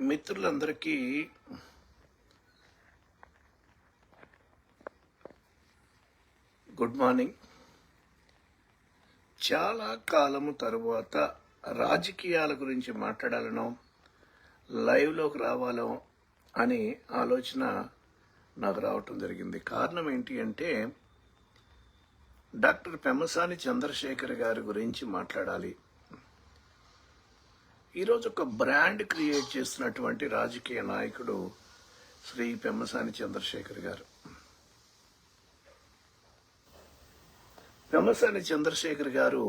మిత్రులందరికీ good morning. చాలా కాలము తరువాత రాజకీయాల గురించి మాట్లాడాలనో లైవ్లోకి రావాలో అని ఆలోచన నాకు రావటం జరిగింది. కారణం ఏంటి అంటే డాక్టర్ పెమ్మసాని చంద్రశేఖర్ గారి గురించి మాట్లాడాలి. ఈరోజు ఒక బ్రాండ్ క్రియేట్ చేస్తున్నటువంటి రాజకీయ నాయకుడు శ్రీ పెమ్మసాని చంద్రశేఖర్ గారు. పెమ్మసాని చంద్రశేఖర్ గారు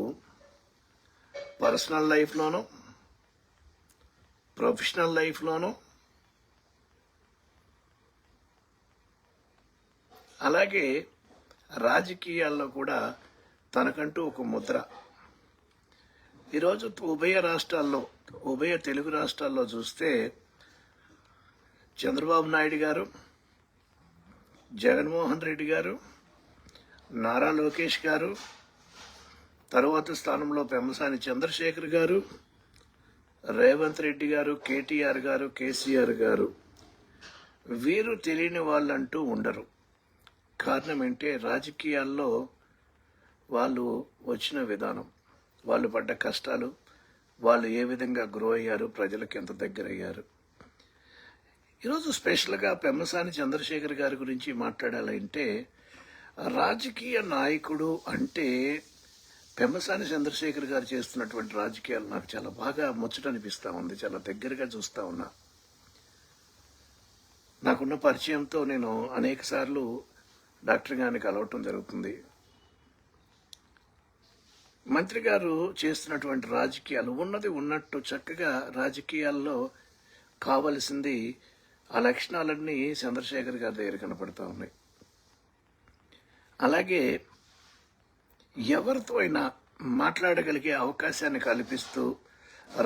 పర్సనల్ లైఫ్లోనూ ప్రొఫెషనల్ లైఫ్లోనూ అలాగే రాజకీయాల్లో కూడా తనకంటూ ఒక ముద్ర. ఈరోజు ఉభయ తెలుగు రాష్ట్రాల్లో చూస్తే చంద్రబాబు నాయుడు గారు, జగన్మోహన్ రెడ్డి గారు, నారా లోకేష్ గారు, తరువాత స్థానంలో పెమ్మసాని చంద్రశేఖర్ గారు, రేవంత్ రెడ్డి గారు, కేటీఆర్ గారు, కేసీఆర్ గారు, వీరు తెలియని వాళ్ళంటూ ఉండరు. కారణం ఏంటే రాజకీయాల్లో వాళ్ళు వచ్చిన విధానం, వాళ్ళు పడ్డ కష్టాలు, వాళ్ళు ఏ విధంగా గ్రో అయ్యారు, ప్రజలకు ఎంత దగ్గర అయ్యారు. ఈరోజు స్పెషల్గా పెమ్మసాని చంద్రశేఖర్ గారి గురించి మాట్లాడాలంటే రాజకీయ నాయకుడు అంటే పెమ్మసాని చంద్రశేఖర్ గారు చేస్తున్నటువంటి రాజకీయాలు నాకు చాలా బాగా ముచ్చటనిపిస్తూ ఉంది. చాలా దగ్గరగా చూస్తూ ఉన్నా. నాకున్న పరిచయంతో నేను అనేక సార్లు డాక్టర్ గారిని కలవటం జరుగుతుంది. మంత్రి గారు చేస్తున్నటువంటి రాజకీయాలు ఉన్నది ఉన్నట్టు చక్కగా రాజకీయాల్లో కావలసింది ఆ లక్షణాలన్నీ చంద్రశేఖర్ గారి దగ్గర కనపడతా ఉన్నాయి. అలాగే ఎవరితో అయినా మాట్లాడగలిగే అవకాశాన్ని కల్పిస్తూ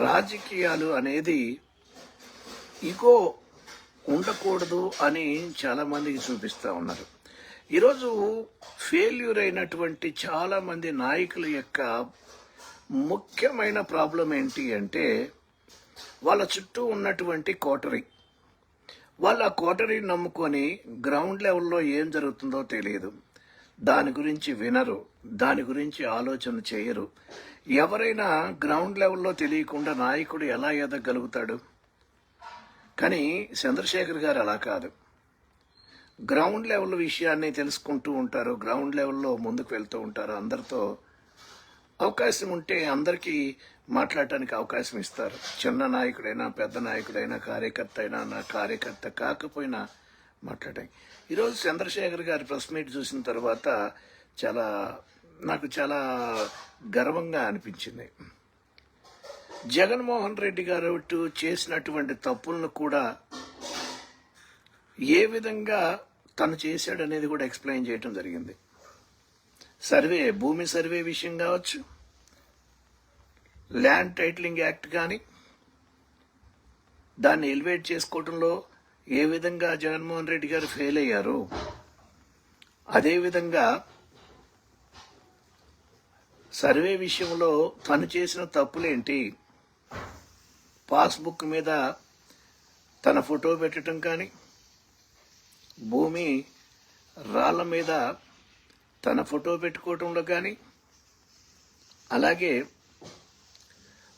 రాజకీయాలు అనేది ఇగో ఉండకూడదు అని చాలా మందికి చూపిస్తూ ఉన్నారు. ఈరోజు ఫెయిల్యూర్ అయినటువంటి చాలా మంది నాయకుల యొక్క ముఖ్యమైన ప్రాబ్లం ఏంటి అంటే వాళ్ళ చుట్టూ ఉన్నటువంటి కోటరీ. వాళ్ళ కోటరీ నమ్ముకొని గ్రౌండ్ లెవెల్లో ఏం జరుగుతుందో తెలియదు, దాని గురించి వినరు, దాని గురించి ఆలోచన చేయరు. ఎవరైనా గ్రౌండ్ లెవెల్లో తెలియకుండా నాయకుడు ఎలా ఎదగలుగుతాడు? కానీ చంద్రశేఖర్ గారు అలా కాదు. గ్రౌండ్ లెవెల్ విషయాన్ని తెలుసుకుంటూ ఉంటారు, గ్రౌండ్ లెవెల్లో ముందుకు వెళ్తూ ఉంటారు. అందరితో అవకాశం ఉంటే అందరికీ మాట్లాడటానికి అవకాశం ఇస్తారు. చిన్న నాయకుడైనా, పెద్ద నాయకుడైనా, కార్యకర్త అయినా, నా కార్యకర్త కాకపోయినా మాట్లాడాయి. ఈరోజు చంద్రశేఖర్ గారి ప్రెస్ మీట్ చూసిన తర్వాత నాకు చాలా గర్వంగా అనిపించింది. జగన్మోహన్ రెడ్డి గారు చేసినటువంటి తప్పులను కూడా ఏ విధంగా తను చేశాడనేది కూడా ఎక్స్ప్లెయిన్ చేయడం జరిగింది. భూమి సర్వే విషయం కావచ్చు, ల్యాండ్ టైటిలింగ్ యాక్ట్ కానీ, దాన్ని ఎలివేట్ చేసుకోవడంలో ఏ విధంగా జగన్మోహన్ రెడ్డి గారు ఫెయిల్ అయ్యారు, అదేవిధంగా సర్వే విషయంలో తను చేసిన తప్పులేంటి, పాస్బుక్ మీద తన ఫోటో పెట్టడం కానీ, భూమి రాళ్ల మీద తన ఫోటో పెట్టుకోవటంలో కానీ, అలాగే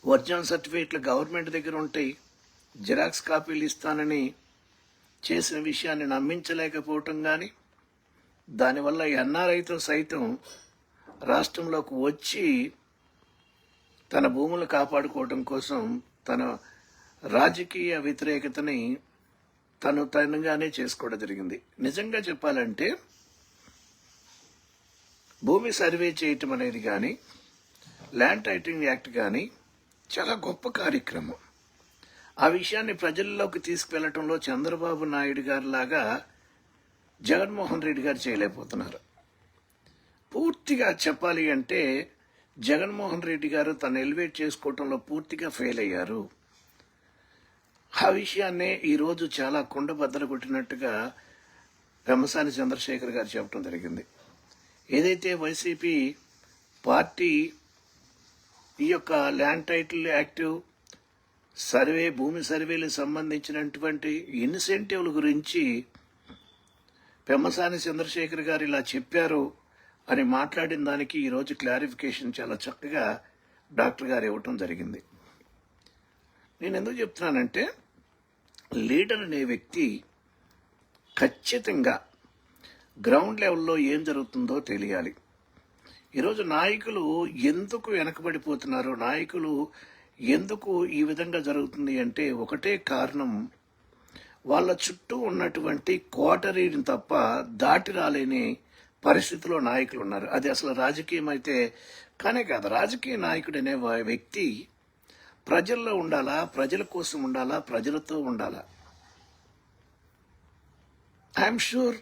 ఒరిజినల్ సర్టిఫికేట్లు గవర్నమెంట్ దగ్గర ఉంటాయి, జిరాక్స్ కాపీలు ఇస్తానని చేసిన విషయాన్ని నమ్మించలేకపోవటం కానీ, దానివల్ల ఎన్ఆర్ఐతో సైతం రాష్ట్రంలోకి వచ్చి తన భూములు కాపాడుకోవటం కోసం తన రాజకీయ వ్యతిరేకతని తనగానే చేసుకోవడం జరిగింది. నిజంగా చెప్పాలంటే భూమి సర్వే చేయటం అనేది కానీ, ల్యాండ్ టైటిలింగ్ యాక్ట్ కానీ చాలా గొప్ప కార్యక్రమం. ఆ విషయాన్ని ప్రజల్లోకి తీసుకువెళ్లటంలో చంద్రబాబు నాయుడు గారి లాగా జగన్మోహన్ రెడ్డి గారు చేయలేకపోతున్నారు. పూర్తిగా చెప్పాలి అంటే జగన్మోహన్ రెడ్డి గారు తను ఎలివేట్ చేసుకోవటంలో పూర్తిగా ఫెయిల్ అయ్యారు. ఆ విషయాన్నే ఈరోజు చాలా కుండబద్దలు కొట్టినట్టుగా పెమ్మసాని చంద్రశేఖర్ గారు చెప్పడం జరిగింది. ఏదైతే వైసీపీ పార్టీ ఈ యొక్క ల్యాండ్ టైటిల్ యాక్ట్, భూమి సర్వేలకు సంబంధించినటువంటి ఇన్సెంటివ్ల గురించి పెమ్మసాని చంద్రశేఖర్ గారు ఇలా చెప్పారు అని మాట్లాడిన దానికి ఈరోజు క్లారిఫికేషన్ చాలా చక్కగా డాక్టర్ గారు ఇవ్వటం జరిగింది. నేను ఎందుకు చెప్తున్నానంటే, లీడర్ అనే వ్యక్తి ఖచ్చితంగా గ్రౌండ్ లెవెల్లో ఏం జరుగుతుందో తెలియాలి. ఈరోజు నాయకులు ఎందుకు వెనకబడిపోతున్నారు, నాయకులు ఎందుకు ఈ విధంగా జరుగుతుంది అంటే ఒకటే కారణం, వాళ్ళ చుట్టూ ఉన్నటువంటి కోటరీని తప్ప దాటి రాలేని పరిస్థితిలో నాయకులు ఉన్నారు. అది అసలు రాజకీయం అయితే కానే కాదు. రాజకీయ నాయకుడు అనే వ్యక్తి ప్రజల్లో ఉండాలా, ప్రజల కోసం ఉండాలా, ప్రజలతో ఉండాలా. ఐఎమ్ షూర్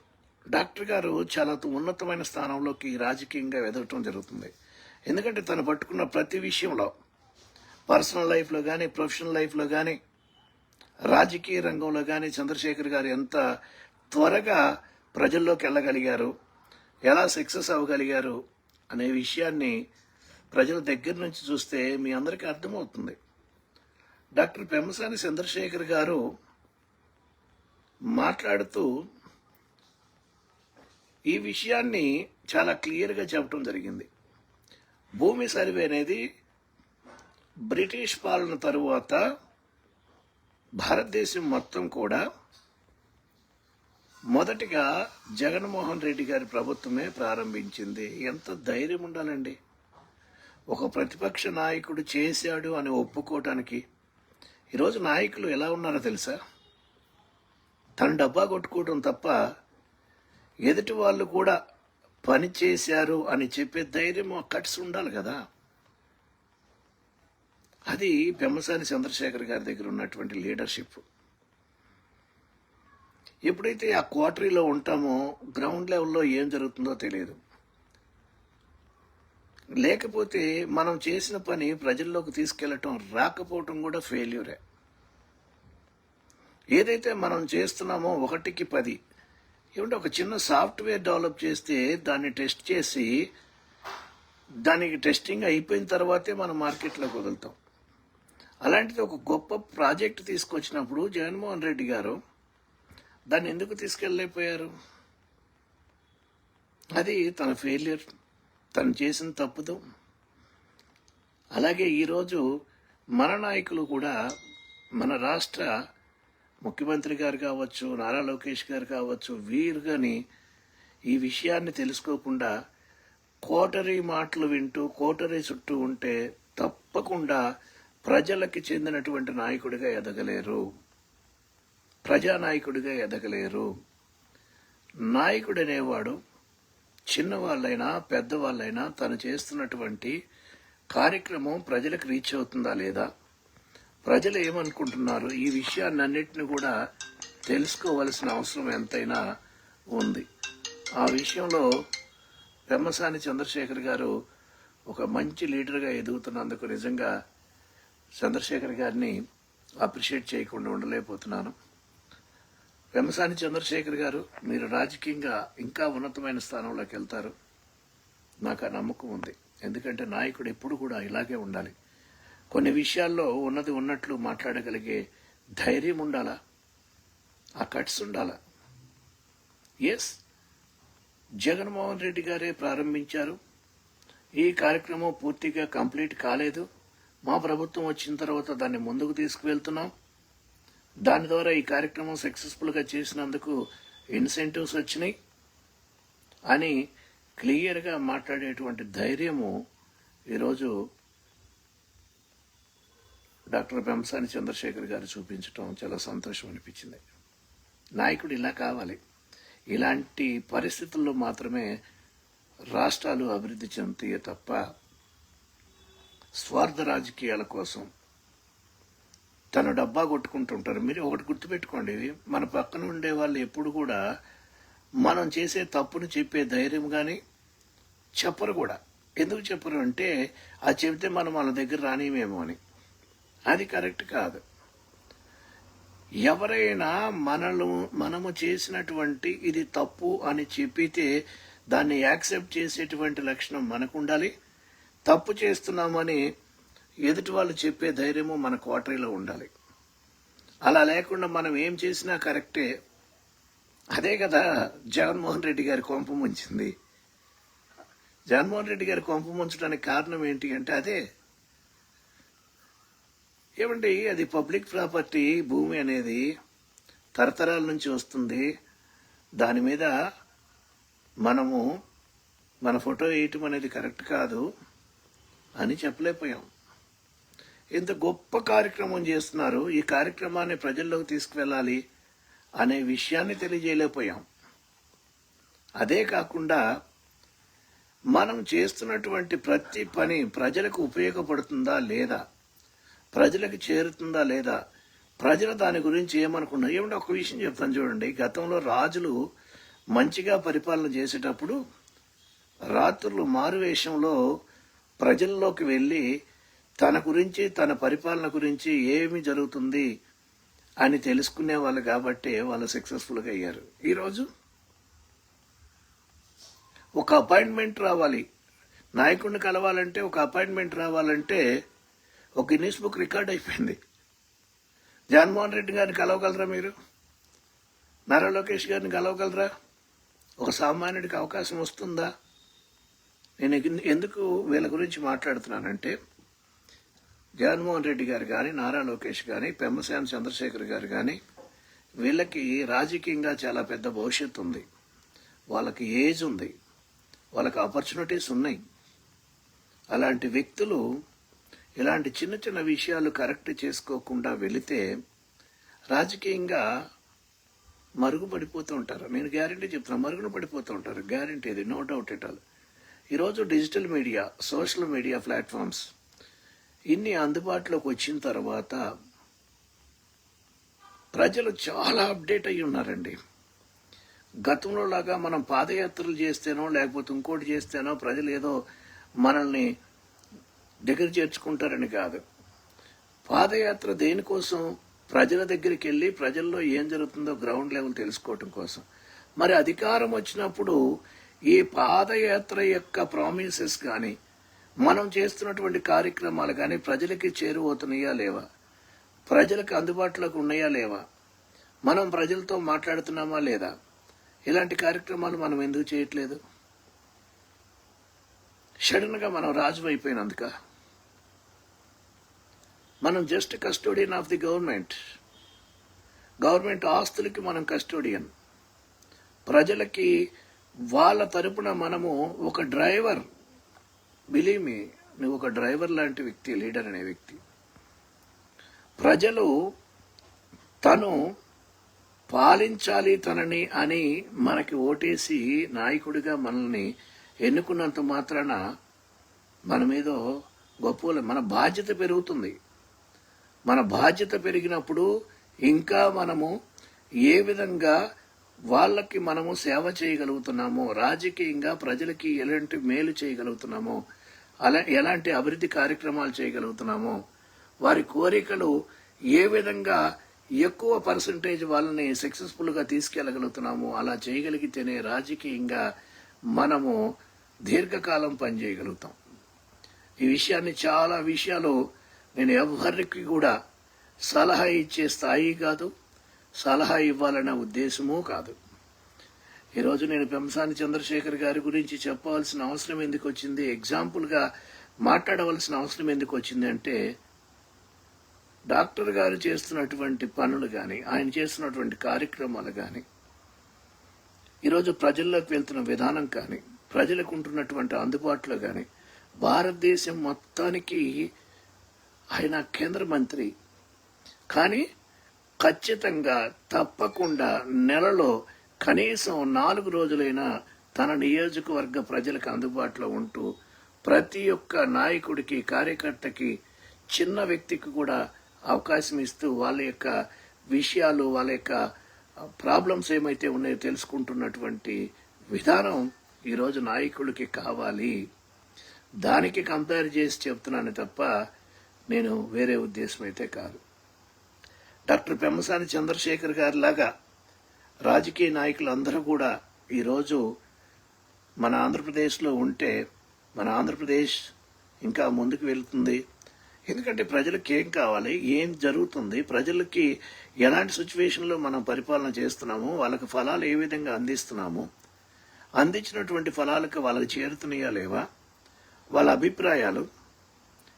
డాక్టర్ గారు చాలా ఉన్నతమైన స్థానంలోకి రాజకీయంగా ఎదగటం జరుగుతుంది. ఎందుకంటే తను పట్టుకున్న ప్రతి విషయంలో, పర్సనల్ లైఫ్లో కానీ, ప్రొఫెషనల్ లైఫ్లో కానీ, రాజకీయ రంగంలో కానీ చంద్రశేఖర్ గారు ఎంత త్వరగా ప్రజల్లోకి వెళ్ళగలిగారు, ఎలా సక్సెస్ అవ్వగలిగారు అనే విషయాన్ని ప్రజల దగ్గర నుంచి చూస్తే మీ అందరికీ అర్థమవుతుంది. డాక్టర్ పెమ్మసాని చంద్రశేఖర్ గారు మాట్లాడుతూ ఈ విషయాన్ని చాలా క్లియర్గా చెప్పడం జరిగింది. భూమి సర్వే అనేది బ్రిటిష్ పాలన తరువాత భారతదేశం మొత్తం కూడా మొదటిగా జగన్మోహన్ రెడ్డి గారి ప్రభుత్వమే ప్రారంభించింది. ఎంత ధైర్యం ఉండాలండి ఒక ప్రతిపక్ష నాయకుడు చేశాడు అని ఒప్పుకోవటానికి. ఈరోజు నాయకులు ఎలా ఉన్నారో తెలుసా? తన డబ్బా కొట్టుకోవడం తప్ప ఎదుటి వాళ్ళు కూడా పని చేశారు అని చెప్పే ధైర్యం కట్స్ ఉండాలి కదా. అది పెమ్మసాని చంద్రశేఖర్ గారి దగ్గర ఉన్నటువంటి లీడర్షిప్. ఎప్పుడైతే ఆ క్వార్టరీలో ఉంటామో గ్రౌండ్ లెవెల్లో ఏం జరుగుతుందో తెలియదు. లేకపోతే మనం చేసిన పని ప్రజల్లోకి తీసుకెళ్లటం రాకపోవటం కూడా ఫెయిల్యూరే. ఏదైతే మనం చేస్తున్నామో 1కి 10. ఏమంటే ఒక చిన్న సాఫ్ట్వేర్ డెవలప్ చేస్తే దాన్ని టెస్ట్ చేసి దానికి టెస్టింగ్ అయిపోయిన తర్వాతే మనం మార్కెట్లోకి వదులుతాం. అలాంటిది ఒక గొప్ప ప్రాజెక్ట్ తీసుకొచ్చినప్పుడు జగన్మోహన్ రెడ్డి గారు దాన్ని ఎందుకు తీసుకెళ్ళలేకపోయారు? అది తన ఫెయిల్యూర్, తను చేసిన తప్పుదు. అలాగే ఈరోజు మన నాయకులు కూడా, మన రాష్ట్ర ముఖ్యమంత్రి గారు కావచ్చు, నారా లోకేష్ గారు కావచ్చు, వీరు కానీ ఈ విషయాన్ని తెలుసుకోకుండా కోటరీ మాటలు వింటూ కోటరీ చుట్టూ ఉంటే తప్పకుండా ప్రజలకి చెందినటువంటి నాయకుడిగా ఎదగలేరు, ప్రజానాయకుడిగా ఎదగలేరు. నాయకుడు అనేవాడు చిన్నవాళ్ళైనా పెద్దవాళ్ళైనా తను చేస్తున్నటువంటి కార్యక్రమం ప్రజలకు రీచ్ అవుతుందా లేదా, ప్రజలు ఏమనుకుంటున్నారు, ఈ విషయాన్ని అన్నిటిని కూడా తెలుసుకోవలసిన అవసరం ఎంతైనా ఉంది. ఆ విషయంలో పెమ్మసాని చంద్రశేఖర్ గారు ఒక మంచి లీడర్గా ఎదుగుతున్నందుకు నిజంగా చంద్రశేఖర్ గారిని అప్రిషియేట్ చేయకుండా ఉండలేకపోతున్నాను. పెమ్మసాని చంద్రశేఖర్ గారు, మీరు రాజకీయంగా ఇంకా ఉన్నతమైన స్థానంలోకి వెళ్తారు, నాకు ఆ నమ్మకం ఉంది. ఎందుకంటే నాయకుడు ఎప్పుడు కూడా ఇలాగే ఉండాలి. కొన్ని విషయాల్లో ఉన్నది ఉన్నట్లు మాట్లాడగలిగే ధైర్యం ఉండాలా, ఆ కట్స్ ఉండాలా. ఎస్, జగన్మోహన్ రెడ్డి గారే ప్రారంభించారు. ఈ కార్యక్రమం పూర్తిగా కంప్లీట్ కాలేదు. మా ప్రభుత్వం వచ్చిన తర్వాత దాన్ని ముందుకు తీసుకువెళ్తున్నాం. దాని ద్వారా ఈ కార్యక్రమం సక్సెస్ఫుల్గా చేసినందుకు ఇన్సెంటివ్స్ వచ్చినాయి అని క్లియర్గా మాట్లాడేటువంటి ధైర్యము ఈరోజు డాక్టర్ పెమ్మసాని చంద్రశేఖర్ గారు చూపించడం చాలా సంతోషం అనిపించింది. నాయకుడు ఇలా కావాలి. ఇలాంటి పరిస్థితుల్లో మాత్రమే రాష్ట్రాలు అభివృద్ధి చెందుతాయే తప్ప స్వార్థ రాజకీయాల కోసం తన డబ్బా కొట్టుకుంటుంటారు. మీరు ఒకటి గుర్తుపెట్టుకోండి, మన పక్కన ఉండే వాళ్ళు ఎప్పుడు కూడా మనం చేసే తప్పును చెప్పే ధైర్యం కానీ చెప్పరు కూడా. ఎందుకు చెప్పరు అంటే అది చెబితే మనం వాళ్ళ దగ్గర రానిమేమో అని. అది కరెక్ట్ కాదు. ఎవరైనా మనము చేసినటువంటి ఇది తప్పు అని చెప్పితే దాన్ని యాక్సెప్ట్ చేసేటువంటి లక్షణం మనకు ఉండాలి. తప్పు చేస్తున్నామని ఎదుటి వాళ్ళు చెప్పే ధైర్యము మన కోటరీలో ఉండాలి. అలా లేకుండా మనం ఏం చేసినా కరెక్టే. అదే కదా జగన్మోహన్ రెడ్డి గారి కొంప ముంచింది. జగన్మోహన్ రెడ్డి గారి కొంప ముంచడానికి కారణం ఏంటి అంటే అదే. ఏమండి, అది పబ్లిక్ ప్రాపర్టీ. భూమి అనేది తరతరాల నుంచి వస్తుంది. దాని మీద మనము మన ఫోటో వేయటం అనేది కరెక్ట్ కాదు అని చెప్పలేకపోయాం. ఇంత గొప్ప కార్యక్రమం చేస్తున్నారు, ఈ కార్యక్రమాన్ని ప్రజల్లోకి తీసుకువెళ్ళాలి అనే విషయాన్ని తెలియజేయలేకపోయాం. అదే కాకుండా మనం చేస్తున్నటువంటి ప్రతి పని ప్రజలకు ఉపయోగపడుతుందా లేదా, ప్రజలకు చేరుతుందా లేదా, ప్రజలు దాని గురించి ఏమనుకున్నారు. ఏమంటే ఒక విషయం చెప్తాను చూడండి. గతంలో రాజులు మంచిగా పరిపాలన చేసేటప్పుడు రాత్రులు మారువేషంలో ప్రజల్లోకి వెళ్ళి తన గురించి, తన పరిపాలన గురించి ఏమి జరుగుతుంది అని తెలుసుకునే వాళ్ళు కాబట్టి వాళ్ళు సక్సెస్ఫుల్గా అయ్యారు. ఈరోజు ఒక అపాయింట్మెంట్ రావాలి, నాయకుడిని కలవాలంటే ఒక అపాయింట్మెంట్ రావాలంటే ఒక గిన్నీస్ బుక్ రికార్డ్ అయిపోయింది. జగన్మోహన్ రెడ్డి గారిని కలవగలరా మీరు? నారా లోకేష్ గారిని కలవగలరా? ఒక సామాన్యుడికి అవకాశం వస్తుందా? నేను ఎందుకు వీళ్ళ గురించి మాట్లాడుతున్నానంటే, జగన్మోహన్ రెడ్డి గారు కానీ, నారా లోకేష్ కానీ, పెమ్మసాని చంద్రశేఖర్ గారు కానీ, వీళ్ళకి రాజకీయంగా చాలా పెద్ద భవిష్యత్తు ఉంది. వాళ్ళకి ఏజ్ ఉంది, వాళ్ళకి ఆపర్చునిటీస్ ఉన్నాయి. అలాంటి వ్యక్తులు ఇలాంటి చిన్న చిన్న విషయాలు కరెక్ట్ చేసుకోకుండా వెళితే రాజకీయంగా మరుగుపడిపోతూ ఉంటారు. నేను గ్యారంటీ చెప్తున్నా, మరుగున పడిపోతూ ఉంటారు. గ్యారంటీ, ఇది నో డౌట్ ఎట్ ఆల్. ఈరోజు digital media, social media platforms ఇన్ని అందుబాటులోకి వచ్చిన తర్వాత ప్రజలు చాలా అప్డేట్ అయ్యి ఉన్నారండి. గతంలో లాగా మనం పాదయాత్రలు చేస్తేనో లేకపోతే ఇంకోటి చేస్తేనో ప్రజలు ఏదో మనల్ని దగ్గర చేర్చుకుంటారని కాదు. పాదయాత్ర దేనికోసం? ప్రజల దగ్గరికి వెళ్ళి ప్రజల్లో ఏం జరుగుతుందో గ్రౌండ్ లెవెల్ తెలుసుకోవటం కోసం. మరి అధికారం వచ్చినప్పుడు ఈ పాదయాత్ర యొక్క ప్రామిసెస్ కానీ, మనం చేస్తున్నటువంటి కార్యక్రమాలు కానీ ప్రజలకి చేరువవుతున్నాయా లేవా, ప్రజలకు అందుబాటులోకి ఉన్నాయా లేవా, మనం ప్రజలతో మాట్లాడుతున్నామా లేదా, ఇలాంటి కార్యక్రమాలు మనం ఎందుకు చేయట్లేదు? సడన్గా మనం రాజు అయిపోయినందుక? మనం just custodian of the government ఆస్తులకి మనం కస్టోడియన్. ప్రజలకి వాళ్ళ తరపున మనము ఒక డ్రైవర్. బిలీవ్ మీ, నువ్వు ఒక డ్రైవర్ లాంటి వ్యక్తి, లీడర్ అనే వ్యక్తి. ప్రజలు తను పాలించాలి తనని అని మనకి ఓటేసి నాయకుడిగా మనల్ని ఎన్నుకున్నంత మాత్రాన మన మీద గొప్ప మన బాధ్యత పెరుగుతుంది. మన బాధ్యత పెరిగినప్పుడు ఇంకా మనము ఏ విధంగా వాళ్ళకి మనము సేవ చేయగలుగుతున్నామో, రాజకీయంగా ప్రజలకి ఎలాంటి మేలు చేయగలుగుతున్నామో, ఎలాంటి అభివృద్ధి కార్యక్రమాలు చేయగలుగుతున్నామో, వారి కోరికలు ఏ విధంగా ఎక్కువ పర్సంటేజ్ వాళ్ళని సక్సెస్ఫుల్గా తీసుకెళ్ళగలుగుతున్నామో అలా చేయగలిగితేనే రాజకీయంగా మనము దీర్ఘకాలం పనిచేయగలుగుతాం. ఈ విషయాన్ని, చాలా విషయాలు నేను ఎవరికి కూడా సలహా ఇచ్చే స్థాయి కాదు, సలహా ఇవ్వాలనే ఉద్దేశమూ కాదు. ఈరోజు నేను పెమ్మసాని చంద్రశేఖర్ గారి గురించి చెప్పవలసిన అవసరం ఎందుకు వచ్చింది, ఎగ్జాంపుల్గా మాట్లాడవలసిన అవసరం ఎందుకు వచ్చింది అంటే, డాక్టర్ గారు చేస్తున్నటువంటి పనులు కానీ, ఆయన చేస్తున్నటువంటి కార్యక్రమాలు కానీ, ఈరోజు ప్రజల్లోకి వెళ్తున్న విధానం కానీ, ప్రజలకు ఉంటున్నటువంటి అందుబాటులో కానీ, భారతదేశం మొత్తానికి ఆయన కేంద్ర మంత్రి. కానీ ఖచ్చితంగా తప్పకుండా నెలలో కనీసం 4 రోజులైనా తన నియోజకవర్గ ప్రజలకు అందుబాటులో ఉంటూ ప్రతి ఒక్క నాయకుడికి, కార్యకర్తకి, చిన్న వ్యక్తికి కూడా అవకాశం ఇస్తూ వాళ్ళ యొక్క విషయాలు, వాళ్ళ యొక్క ప్రాబ్లమ్స్ ఏమైతే ఉన్నాయో తెలుసుకుంటున్నటువంటి విధానం ఈరోజు నాయకుడికి కావాలి. దానికి కంపేర్ చేసి చెప్తున్నాను తప్ప నేను వేరే ఉద్దేశం అయితే కాదు. డాక్టర్ పెమ్మసాని చంద్రశేఖర్ గారి లాగా రాజకీయ నాయకులు అందరూ కూడా ఈరోజు మన ఆంధ్రప్రదేశ్లో ఉంటే మన ఆంధ్రప్రదేశ్ ఇంకా ముందుకు వెళ్తుంది. ఎందుకంటే ప్రజలకు ఏం కావాలి, ఏం జరుగుతుంది, ప్రజలకి ఎలాంటి సిచ్యువేషన్లో మనం పరిపాలన చేస్తున్నాము, వాళ్ళకి ఫలాలు ఏ విధంగా అందిస్తున్నాము, అందించినటువంటి ఫలాలకు వాళ్ళకి చేరుతున్నాయా లేవా, వాళ్ళ అభిప్రాయాలు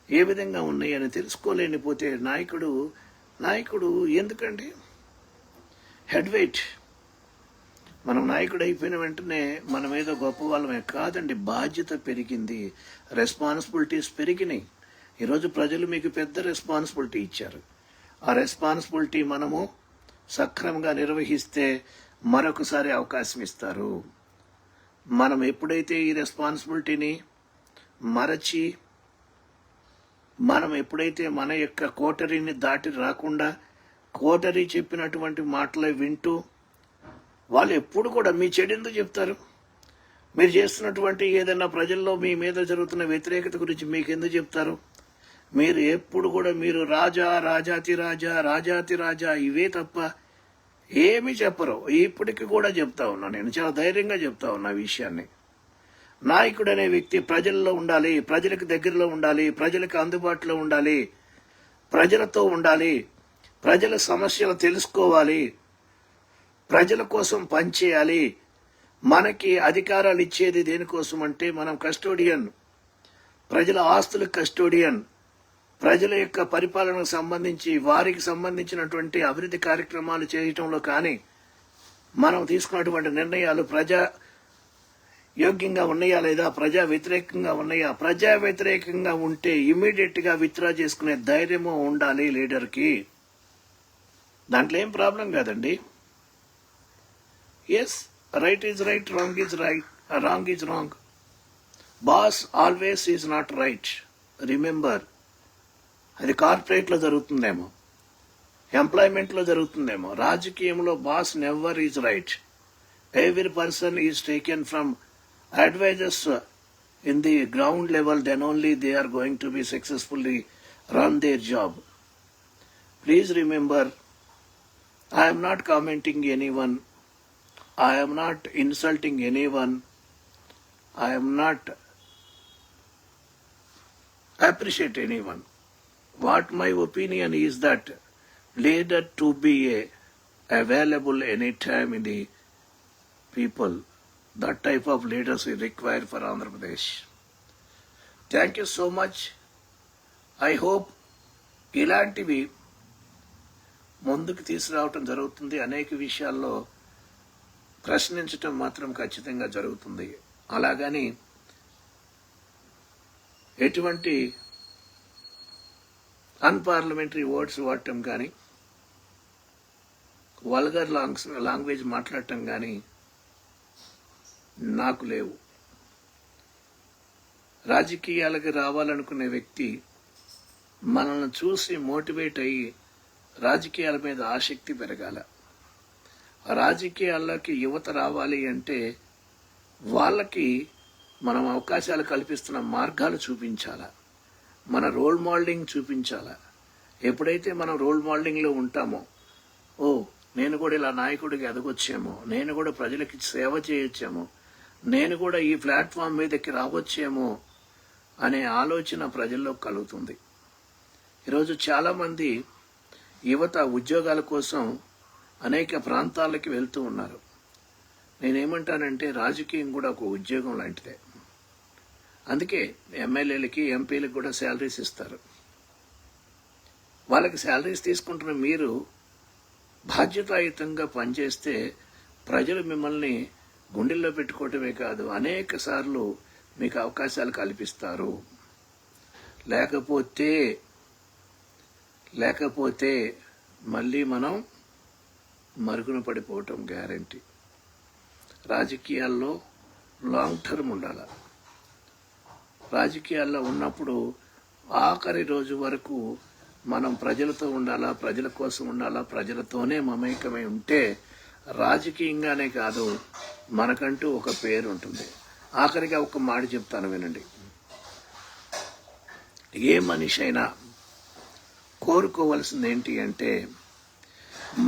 ఏ విధంగా ఉన్నాయి అని తెలుసుకోలేనిపోతే నాయకుడు ఎందుకండి? Head weight. మనం నాయకుడు అయిపోయిన వెంటనే మనం ఏదో గొప్ప వాళ్ళమే కాదండి. బాధ్యత పెరిగింది, రెస్పాన్సిబిలిటీస్ పెరిగినాయి. ఈరోజు ప్రజలు మీకు పెద్ద రెస్పాన్సిబిలిటీ ఇచ్చారు. ఆ రెస్పాన్సిబిలిటీ మనము సక్రమంగా నిర్వహిస్తే మరొకసారి అవకాశం ఇస్తారు. మనం ఎప్పుడైతే ఈ రెస్పాన్సిబిలిటీని మరచి, మనం ఎప్పుడైతే మన యొక్క కోటరీని దాటి రాకుండా కోటరీ చెప్పినటువంటి మాటలే వింటూ, వాళ్ళు ఎప్పుడు కూడా మీ చెడు ఎందుకు చెప్తారు? మీరు చేస్తున్నటువంటి ఏదైనా ప్రజల్లో మీ మీద జరుగుతున్న వ్యతిరేకత గురించి మీకు ఎందుకు చెప్తారు? మీరు ఎప్పుడు కూడా మీరు రాజా, రాజాతి రాజా, రాజాతి రాజా ఇవే తప్ప ఏమీ చెప్పరు. ఇప్పటికి కూడా చెప్తా ఉన్నా, నేను చాలా ధైర్యంగా చెప్తా ఉన్నా విషయాన్ని. నాయకుడు అనే వ్యక్తి ప్రజల్లో ఉండాలి, ప్రజలకు దగ్గరలో ఉండాలి, ప్రజలకు అందుబాటులో ఉండాలి, ప్రజలతో ఉండాలి, ప్రజల సమస్యలు తెలుసుకోవాలి, ప్రజల కోసం పనిచేయాలి. మనకి అధికారాలు ఇచ్చేది దేనికోసం అంటే మనం కస్టోడియన్, ప్రజల ఆస్తులకు కస్టోడియన్. ప్రజల యొక్క పరిపాలనకు సంబంధించి వారికి సంబంధించినటువంటి అభివృద్ధి కార్యక్రమాలు చేయటంలో కానీ, మనం తీసుకున్నటువంటి నిర్ణయాలు ప్రజా యోగ్యంగా ఉన్నాయా లేదా, ప్రజా వ్యతిరేకంగా ఉన్నాయా. ప్రజా వ్యతిరేకంగా ఉంటే ఇమ్మీడియట్ గా విత్డ్రా చేసుకునే ధైర్యము ఉండాలి లీడర్కి. దాంట్లో ఏం ప్రాబ్లం కాదండి. Yes, right is right, wrong is right, wrong is wrong. Boss always is not right. Remember, అది కార్పొరేట్లో జరుగుతుందేమో, ఎంప్లాయ్మెంట్లో జరుగుతుందేమో. రాజకీయంలో boss never is right. Every person is taken from advisors in the ground level, then only they are going to be successfully run their job. Please remember, I am not commenting anyone, I am not insulting anyone, I am not appreciate anyone. What my opinion is that leader to be available anytime in the people, that type of leaders is required for Andhra Pradesh. Thank you so much. I hope ఇలాంటివి ముందుకు తీసుకురావటం జరుగుతుంది. అనేక విషయాల్లో ప్రశ్నించటం మాత్రం ఖచ్చితంగా జరుగుతుంది. అలాగని ఎటువంటి అన్పార్లమెంటరీ వర్డ్స్ వాడటం కానీ, వల్గర్ లాంగ్వేజ్ మాట్లాడటం కానీ నాకు లేవు. రాజకీయాలకు రావాలనుకునే వ్యక్తి మనల్ని చూసి మోటివేట్ అయ్యి రాజకీయాల మీద ఆసక్తి పెరగాల. రాజకీయాల్లోకి యువత రావాలి అంటే వాళ్ళకి మనం అవకాశాలు కల్పిస్తున్న మార్గాలు చూపించాల, మన రోల్ మోడలింగ్ చూపించాల. ఎప్పుడైతే మనం రోల్ మోడలింగ్లో ఉంటామో, ఓ నేను కూడా ఇలా నాయకుడికి ఎదగొచ్చేమో, నేను కూడా ప్రజలకి సేవ చేయొచ్చేమో, నేను కూడా ఈ ప్లాట్ఫామ్ మీదకి రావచ్చేమో అనే ఆలోచన ప్రజల్లో కలుగుతుంది. ఈరోజు చాలామంది యువత ఉద్యోగాల కోసం అనేక ప్రాంతాలకి వెళ్తూ ఉన్నారు. నేనేమంటానంటే రాజకీయం కూడా ఒక ఉద్యోగం లాంటిదే. అందుకే ఎమ్మెల్యేలకి, ఎంపీలకు కూడా శాలరీస్ ఇస్తారు. వాళ్ళకి శాలరీస్ తీసుకుంటున్న మీరు బాధ్యతాయుతంగా పనిచేస్తే ప్రజలు మిమ్మల్ని గుండెల్లో పెట్టుకోవటమే కాదు, అనేక సార్లు మీకు అవకాశాలు కల్పిస్తారు. లేకపోతే మళ్ళీ మనం మరుగున పడిపోవటం గ్యారంటీ. రాజకీయాల్లో లాంగ్ టర్మ్ ఉండాలి. రాజకీయాల్లో ఉన్నప్పుడు ఆఖరి రోజు వరకు మనం ప్రజలతో ఉండాలా, ప్రజల కోసం ఉండాలా, ప్రజలతోనే మమేకమై ఉంటే రాజకీయంగానే కాదు మనకంటూ ఒక పేరు ఉంటుంది. ఆఖరిగా ఒక మాట చెప్తాను వినండి. ఏ మనిషి అయినా కోరుకోవలసింది ఏంటి అంటే,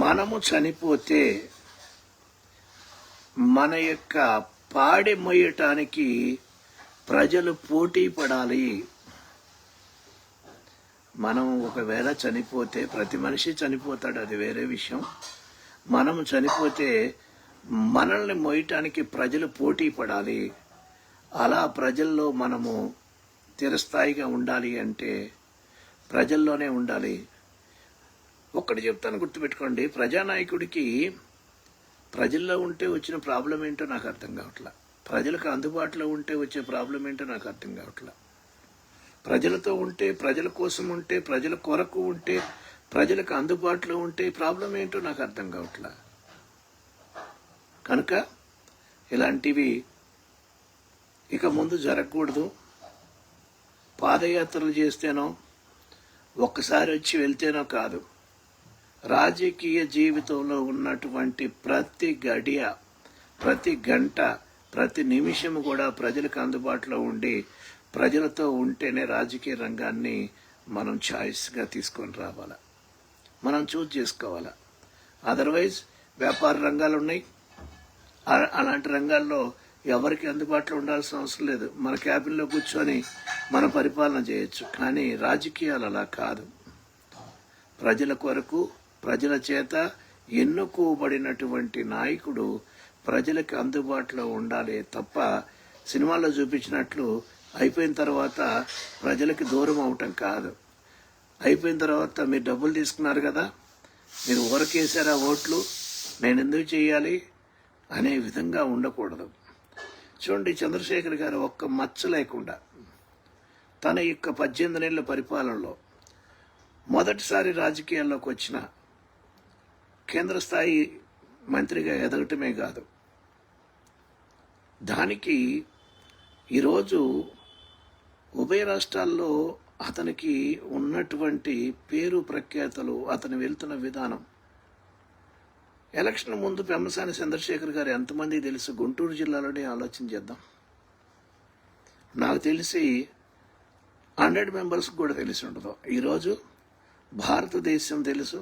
మనము చనిపోతే మన యొక్క పాడి మొయ్యటానికి ప్రజలు పోటీ పడాలి. మనం ఒకవేళ చనిపోతే, ప్రతి మనిషి చనిపోతాడు, అది వేరే విషయం. మనం చనిపోతే మనల్ని మోయటానికి ప్రజలు పోటీ పడాలి. అలా ప్రజల్లో మనము చిరస్థాయిగా ఉండాలి అంటే ప్రజల్లోనే ఉండాలి. ఒక్కటి చెప్తాను, గుర్తుపెట్టుకోండి, ప్రజానాయకుడికి ప్రజల్లో ఉంటే వచ్చిన ప్రాబ్లం ఏంటో నాకు అర్థం కావట్లా. ప్రజలకు అందుబాటులో ఉంటే వచ్చే ప్రాబ్లం ఏంటో నాకు అర్థం కావట్లా. ప్రజలతో ఉంటే, ప్రజల కోసం ఉంటే, ప్రజల కొరకు ఉంటే, ప్రజలకు అందుబాటులో ఉంటే ప్రాబ్లం ఏంటో నాకు అర్థం కావట్లా. కనుక ఇలాంటివి ఇక ముందు జరగకూడదు. పాదయాత్రలు చేస్తేనో, ఒక్కసారి వచ్చి వెళ్తేనో కాదు, రాజకీయ జీవితంలో ఉన్నటువంటి ప్రతి గడియ, ప్రతి గంట, ప్రతి నిమిషము కూడా ప్రజలకు అందుబాటులో ఉండి ప్రజలతో ఉంటేనే రాజకీయ రంగాన్ని మనం ఛాయిస్గా తీసుకొని రావాలా, మనం చూజ్ చేసుకోవాలా. అదర్వైజ్ వ్యాపార రంగాలు ఉన్నాయి, అలాంటి రంగాల్లో ఎవరికి అందుబాటులో ఉండాల్సిన అవసరం లేదు. మన క్యాబిన్లో కూర్చొని మన పరిపాలన చేయొచ్చు. కానీ రాజకీయాలు అలా కాదు. ప్రజల కొరకు, ప్రజల చేత ఎన్నుకోబడినటువంటి నాయకుడు ప్రజలకు అందుబాటులో ఉండాలి తప్ప సినిమాల్లో చూపించినట్లు అయిపోయిన తర్వాత ప్రజలకి దూరం అవటం కాదు. అయిపోయిన తర్వాత మీరు డబ్బులు తీసుకున్నారు కదా, మీరు ఊరకేసారా ఓట్లు, నేను ఎందుకు చేయాలి అనే విధంగా ఉండకూడదు. చూడండి, చంద్రశేఖర్ గారు ఒక్క మచ్చ లేకుండా తన యొక్క 18 నెలల పరిపాలనలో మొదటిసారి రాజకీయాల్లోకి వచ్చిన కేంద్ర స్థాయి మంత్రిగా ఎదగటమే కాదు, దానికి ఈరోజు ఉభయ రాష్ట్రాల్లో అతనికి ఉన్నటువంటి పేరు ప్రఖ్యాతలు, అతను వెళ్తున్న విధానం. ఎలక్షన్ ముందు పెమ్మసాని చంద్రశేఖర్ గారు ఎంతమంది తెలుసు? గుంటూరు జిల్లాలోనే ఆలోచన చేద్దాం. నాకు తెలిసి 100 మెంబర్స్కి కూడా తెలిసి ఉండదు. ఈరోజు భారతదేశం తెలుసు,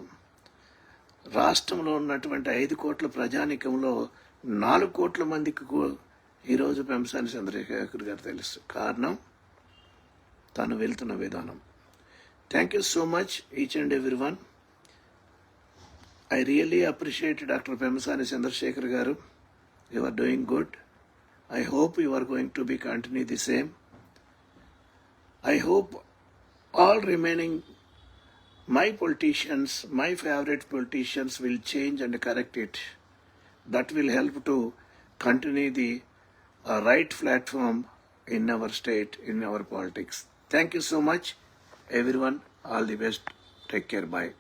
రాష్ట్రంలో ఉన్నటువంటి 5 కోట్ల ప్రజానికంలో 4 కోట్ల మందికి ఈరోజు పెమ్మసాని చంద్రశేఖర్ గారు తెలుసు. కారణం తను వెళ్తున్న విధానం. Thank you so much each and every one. I really appreciate Dr. Pemasani Chandrasekhar garu. You are doing good. I hope you are going to be continue the same. I hope all remaining my politicians, my favorite politicians will change and correct it. That will help to continue the right platform in our state, in our politics. Thank you so much, everyone. All the best. Take care. Bye.